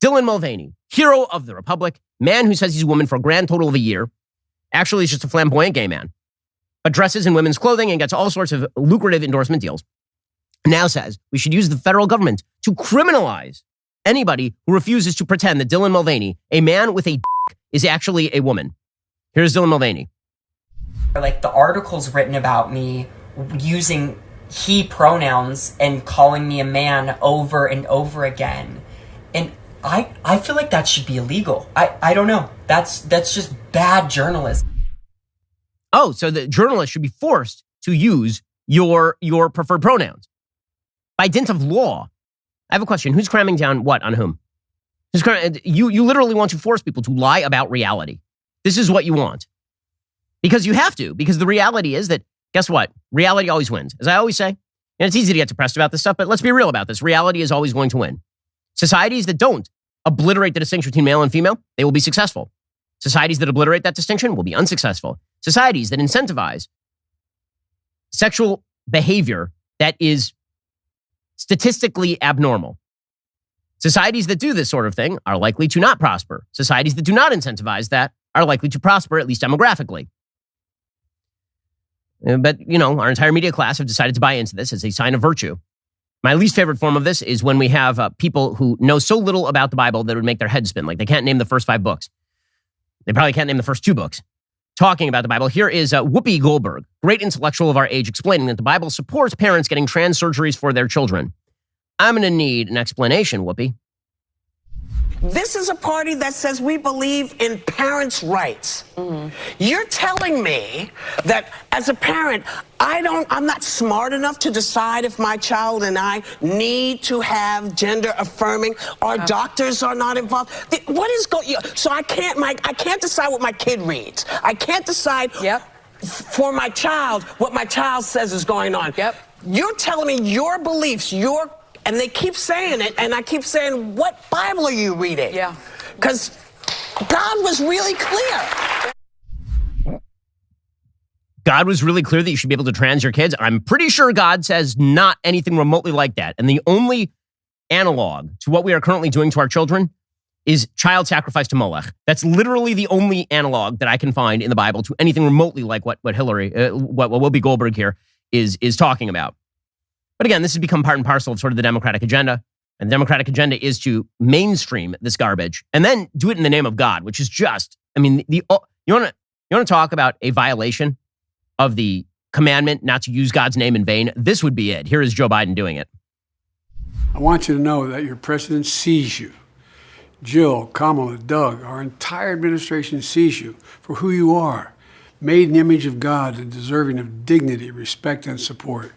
Dylan Mulvaney, hero of the Republic, man who says he's a woman for a grand total of a year, actually is just a flamboyant gay man, but dresses in women's clothing and gets all sorts of lucrative endorsement deals, now says we should use the federal government to criminalize anybody who refuses to pretend that Dylan Mulvaney, a man with a dick, is actually a woman. Here's Dylan Mulvaney. Like the articles written about me using he pronouns and calling me a man over and over again. And I feel like that should be illegal. I don't know. That's just bad journalism. Oh, so the journalist should be forced to use your preferred pronouns by dint of law. I have a question. Who's cramming down what on whom? You literally want to force people to lie about reality. This is what you want. Because you have to. Because the reality is that, guess what? Reality always wins. As I always say, and it's easy to get depressed about this stuff, but let's be real about this. Reality is always going to win. Societies that don't obliterate the distinction between male and female, they will be successful. Societies that obliterate that distinction will be unsuccessful. Societies that incentivize sexual behavior that is statistically abnormal. Societies that do this sort of thing are likely to not prosper. Societies that do not incentivize that are likely to prosper, at least demographically. But, our entire media class have decided to buy into this as a sign of virtue. My least favorite form of this is when we have people who know so little about the Bible that it would make their head spin. Like they can't name the first 5 books. They probably can't name the first 2 books. Talking about the Bible, here is Whoopi Goldberg, great intellectual of our age, explaining that the Bible supports parents getting trans surgeries for their children. I'm going to need an explanation, Whoopi. This is a party that says we believe in parents' rights. Mm-hmm. You're telling me that as a parent, I'm not smart enough to decide if my child and I need to have gender affirming. Our doctors are not involved. What is going? So I can't decide what my kid reads. I can't decide for my child what my child says is going on. Yep. You're telling me your beliefs, and they keep saying it, and I keep saying, what Bible are you reading? Yeah. Because God was really clear. God was really clear that you should be able to trans your kids. I'm pretty sure God says not anything remotely like that. And the only analog to what we are currently doing to our children is child sacrifice to Molech. That's literally the only analog that I can find in the Bible to anything remotely like what Whoopi Goldberg here is talking about. But again, this has become part and parcel of sort of the Democratic agenda. And the Democratic agenda is to mainstream this garbage and then do it in the name of God, which is just, you want to talk about a violation of the commandment not to use God's name in vain? This would be it. Here is Joe Biden doing it. I want you to know that your president sees you. Jill, Kamala, Doug, our entire administration sees you for who you are, made in the image of God and deserving of dignity, respect, and support.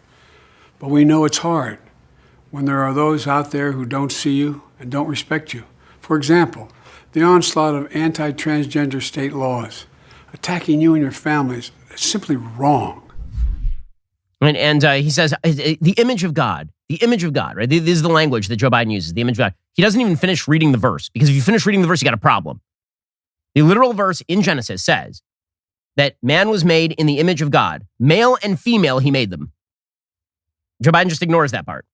But we know it's hard when there are those out there who don't see you and don't respect you. For example, the onslaught of anti-transgender state laws, attacking you and your families, is simply wrong. And he says, the image of God, right? This is the language that Joe Biden uses, the image of God. He doesn't even finish reading the verse, because if you finish reading the verse, you got a problem. The literal verse in Genesis says that man was made in the image of God. Male and female, he made them. Joe Biden just ignores that part.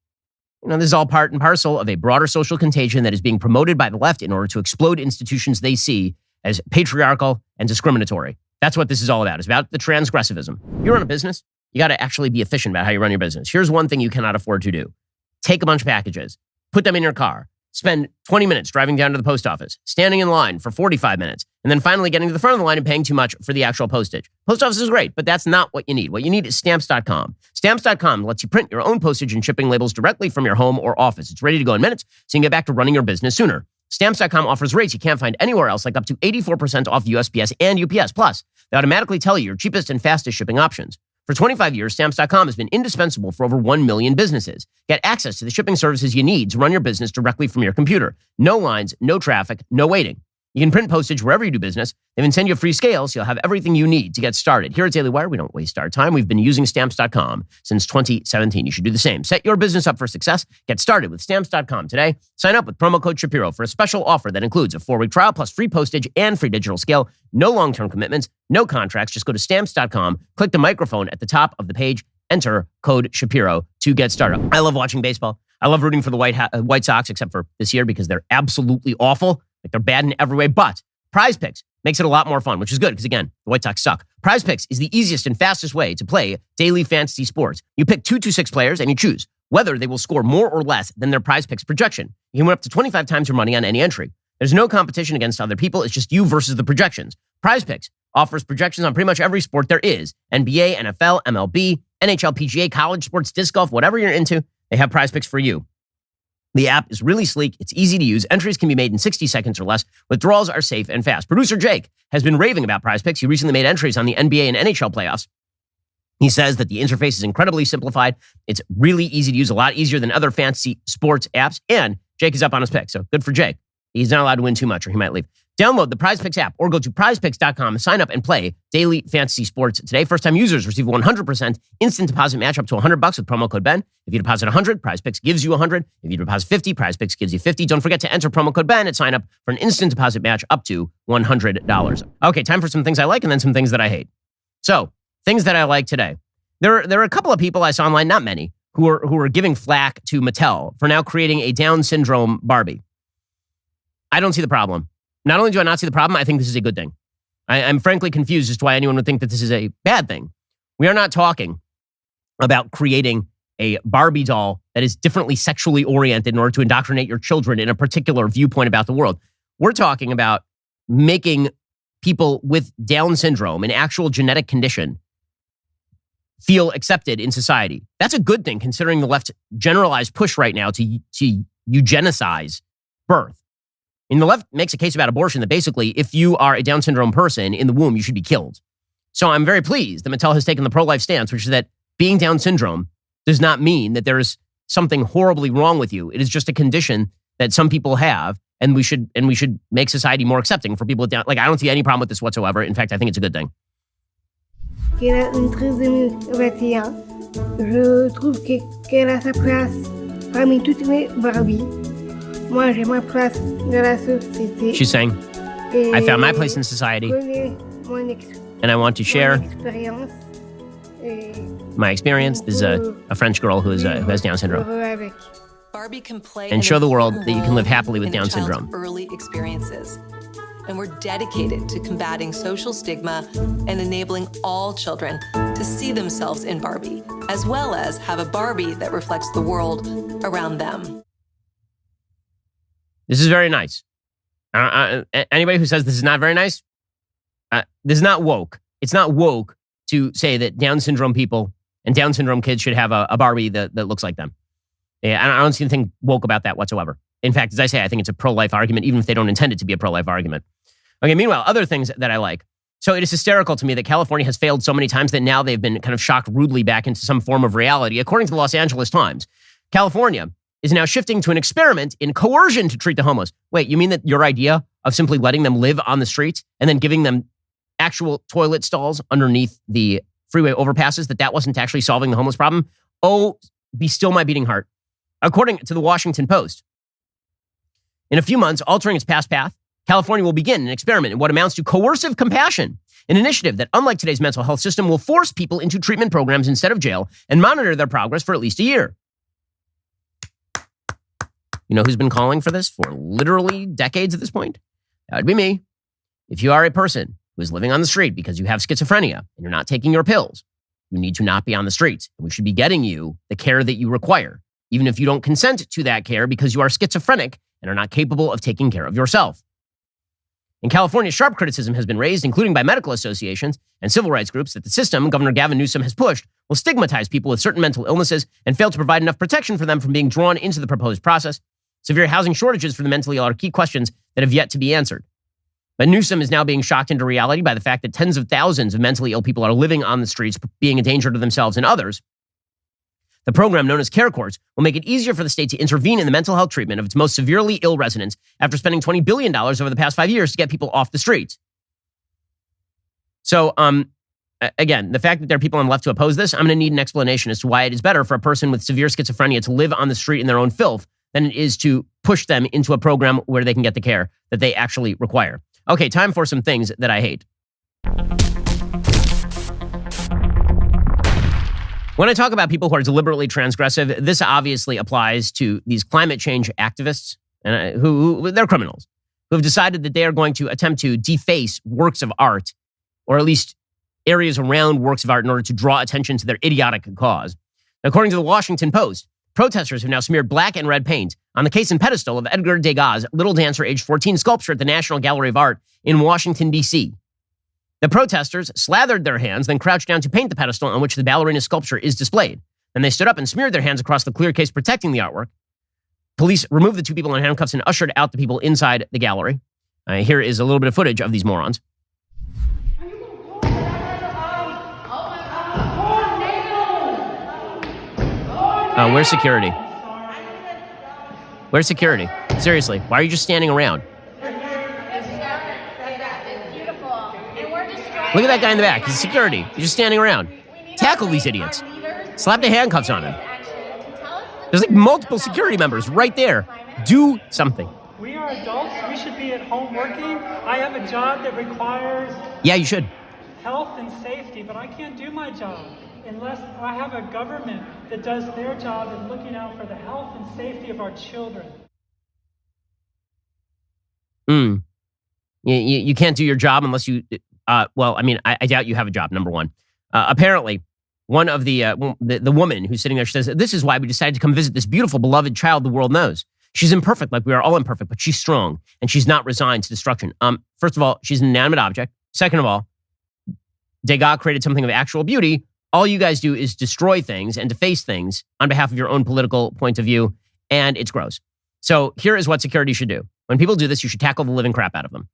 This is all part and parcel of a broader social contagion that is being promoted by the left in order to explode institutions they see as patriarchal and discriminatory. That's what this is all about. It's about the transgressivism. You run a business, you got to actually be efficient about how you run your business. Here's one thing you cannot afford to do. Take a bunch of packages, put them in your car, spend 20 minutes driving down to the post office, standing in line for 45 minutes, and then finally getting to the front of the line and paying too much for the actual postage. Post office is great, but that's not what you need. What you need is Stamps.com. Stamps.com lets you print your own postage and shipping labels directly from your home or office. It's ready to go in minutes, so you can get back to running your business sooner. Stamps.com offers rates you can't find anywhere else, like up to 84% off USPS and UPS. Plus, they automatically tell you your cheapest and fastest shipping options. For 25 years, Stamps.com has been indispensable for over 1 million businesses. Get access to the shipping services you need to run your business directly from your computer. No lines, no traffic, no waiting. You can print postage wherever you do business. They even send you a free scale, so you'll have everything you need to get started. Here at Daily Wire, we don't waste our time. We've been using Stamps.com since 2017. You should do the same. Set your business up for success. Get started with Stamps.com today. Sign up with promo code Shapiro for a special offer that includes a 4-week trial plus free postage and free digital scale. No long-term commitments, no contracts. Just go to Stamps.com, click the microphone at the top of the page, Enter code Shapiro to get started. I love watching baseball. I love rooting for the White Sox, except for this year because they're absolutely awful. Like they're bad in every way. But Prize Picks makes it a lot more fun, which is good because, again, the White Sox suck. Prize Picks is the easiest and fastest way to play daily fantasy sports. You pick 2 to 6 players and you choose whether they will score more or less than their Prize Picks projection. You can win up to 25 times your money on any entry. There's no competition against other people. It's just you versus the projections. Prize Picks offers projections on pretty much every sport there is. NBA, NFL, MLB, NHL, PGA, college sports, disc golf, whatever you're into, they have Prize Picks for you. The app is really sleek. It's easy to use. Entries can be made in 60 seconds or less. Withdrawals are safe and fast. Producer Jake has been raving about Prize Picks. He recently made entries on the NBA and NHL playoffs. He says that the interface is incredibly simplified. It's really easy to use, a lot easier than other fantasy sports apps. And Jake is up on his pick, so good for Jake. He's not allowed to win too much or he might leave. Download the Prize Picks app or go to prizepicks.com, sign up and play daily fantasy sports today. First-time users receive 100% instant deposit match up to $100 with promo code BEN. If you deposit 100, Prize Picks gives you 100. If you deposit 50, Prize Picks gives you 50. Don't forget to enter promo code BEN and sign up for an instant deposit match up to $100. Okay, time for some things I like and then some things that I hate. So, things that I like today. There are a couple of people I saw online, not many, who are giving flack to Mattel for now creating a Down syndrome Barbie. I don't see the problem. Not only do I not see the problem, I think this is a good thing. I'm frankly confused as to why anyone would think that this is a bad thing. We are not talking about creating a Barbie doll that is differently sexually oriented in order to indoctrinate your children in a particular viewpoint about the world. We're talking about making people with Down syndrome, an actual genetic condition, feel accepted in society. That's a good thing considering the left's generalized push right now to eugenicize birth. And the left makes a case about abortion that basically, if you are a Down syndrome person in the womb, you should be killed. So I'm very pleased that Mattel has taken the pro-life stance, which is that being Down syndrome does not mean that there is something horribly wrong with you. It is just a condition that some people have, and we should make society more accepting for people with Down. Like, I don't see any problem with this whatsoever. In fact, I think it's a good thing. Qu'elle a une très 2021. Je trouve qu'elle a sa place parmi toutes les Barbies. Moi, j'ai ma place dans la société. She's saying, I found my place in society, and I want to share my experience. This is a French girl who has Down syndrome. Barbie can play and show the world that you can live happily with Down syndrome. Early experiences. And we're dedicated to combating social stigma and enabling all children to see themselves in Barbie, as well as have a Barbie that reflects the world around them. This is very nice. Anybody who says this is not very nice, this is not woke. It's not woke to say that Down syndrome people and Down syndrome kids should have a Barbie that looks like them. Yeah, I don't see anything woke about that whatsoever. In fact, as I say, I think it's a pro-life argument, even if they don't intend it to be a pro-life argument. Okay, meanwhile, other things that I like. So it is hysterical to me that California has failed so many times that now they've been kind of shocked rudely back into some form of reality. According to the Los Angeles Times, California is now shifting to an experiment in coercion to treat the homeless. Wait, you mean that your idea of simply letting them live on the streets and then giving them actual toilet stalls underneath the freeway overpasses, that wasn't actually solving the homeless problem? Oh, be still my beating heart. According to the Washington Post, in a few months, altering its past path, California will begin an experiment in what amounts to coercive compassion, an initiative that, unlike today's mental health system, will force people into treatment programs instead of jail and monitor their progress for at least a year. You know who's been calling for this for literally decades at this point? That would be me. If you are a person who is living on the street because you have schizophrenia and you're not taking your pills, you need to not be on the streets. And we should be getting you the care that you require, even if you don't consent to that care because you are schizophrenic and are not capable of taking care of yourself. In California, sharp criticism has been raised, including by medical associations and civil rights groups, that the system Governor Gavin Newsom has pushed will stigmatize people with certain mental illnesses and fail to provide enough protection for them from being drawn into the proposed process. Severe housing shortages for the mentally ill are key questions that have yet to be answered. But Newsom is now being shocked into reality by the fact that tens of thousands of mentally ill people are living on the streets, being a danger to themselves and others. The program, known as Care Courts, will make it easier for the state to intervene in the mental health treatment of its most severely ill residents after spending $20 billion over the past 5 years to get people off the streets. So, again, the fact that there are people on the left to oppose this, I'm going to need an explanation as to why it is better for a person with severe schizophrenia to live on the street in their own filth than it is to push them into a program where they can get the care that they actually require. Okay, time for some things that I hate. When I talk about people who are deliberately transgressive, this obviously applies to these climate change activists and who they're criminals who have decided that they are going to attempt to deface works of art, or at least areas around works of art, in order to draw attention to their idiotic cause. According to the Washington Post, protesters have now smeared black and red paint on the case and pedestal of Edgar Degas' Little Dancer, age 14 sculpture at the National Gallery of Art in Washington, D.C. The protesters slathered their hands, then crouched down to paint the pedestal on which the ballerina sculpture is displayed. Then they stood up and smeared their hands across the clear case protecting the artwork. Police removed the two people in handcuffs and ushered out the people inside the gallery. Here is a little bit of footage of these morons. Where's security? Where's security? Seriously, why are you just standing around? Look at that guy in the back. He's security. He's just standing around. Tackle these idiots. Slap the handcuffs on him. There's like multiple security members right there. Do something. We are adults. We should be at home working. I have a job that requires... Yeah, you should. ...health and safety, but I can't do my job unless I have a government that does their job in looking out for the health and safety of our children. You can't do your job unless you... I doubt you have a job, number one. Apparently, one of the woman who's sitting there, she says, this is why we decided to come visit this beautiful, beloved child the world knows. She's imperfect, like we are all imperfect, but she's strong, and she's not resigned to destruction. First of all, she's an inanimate object. Second of all, Degas created something of actual beauty. All you guys do is destroy things and deface things on behalf of your own political point of view, and it's gross. So here is what security should do. When people do this, you should tackle the living crap out of them.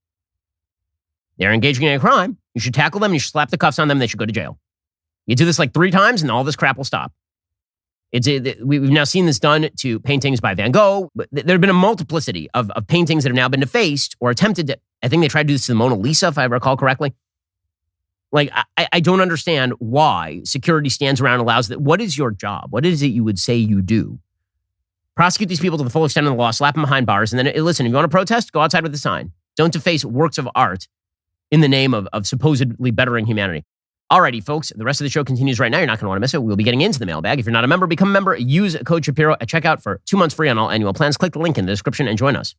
They're engaging in a crime. You should tackle them. You should slap the cuffs on them. They should go to jail. You do this like 3 times and all this crap will stop. We've now seen this done to paintings by Van Gogh. There have been a multiplicity of paintings that have now been defaced or attempted to. I think they tried to do this to the Mona Lisa, if I recall correctly. Like, I don't understand why security stands around and allows that. What is your job? What is it you would say you do? Prosecute these people to the full extent of the law, slap them behind bars, and then listen, if you want to protest, go outside with a sign. Don't deface works of art in the name of supposedly bettering humanity. Alrighty, folks, the rest of the show continues right now. You're not going to want to miss it. We'll be getting into the mailbag. If you're not a member, become a member. Use code Shapiro at checkout for 2 months free on all annual plans. Click the link in the description and join us.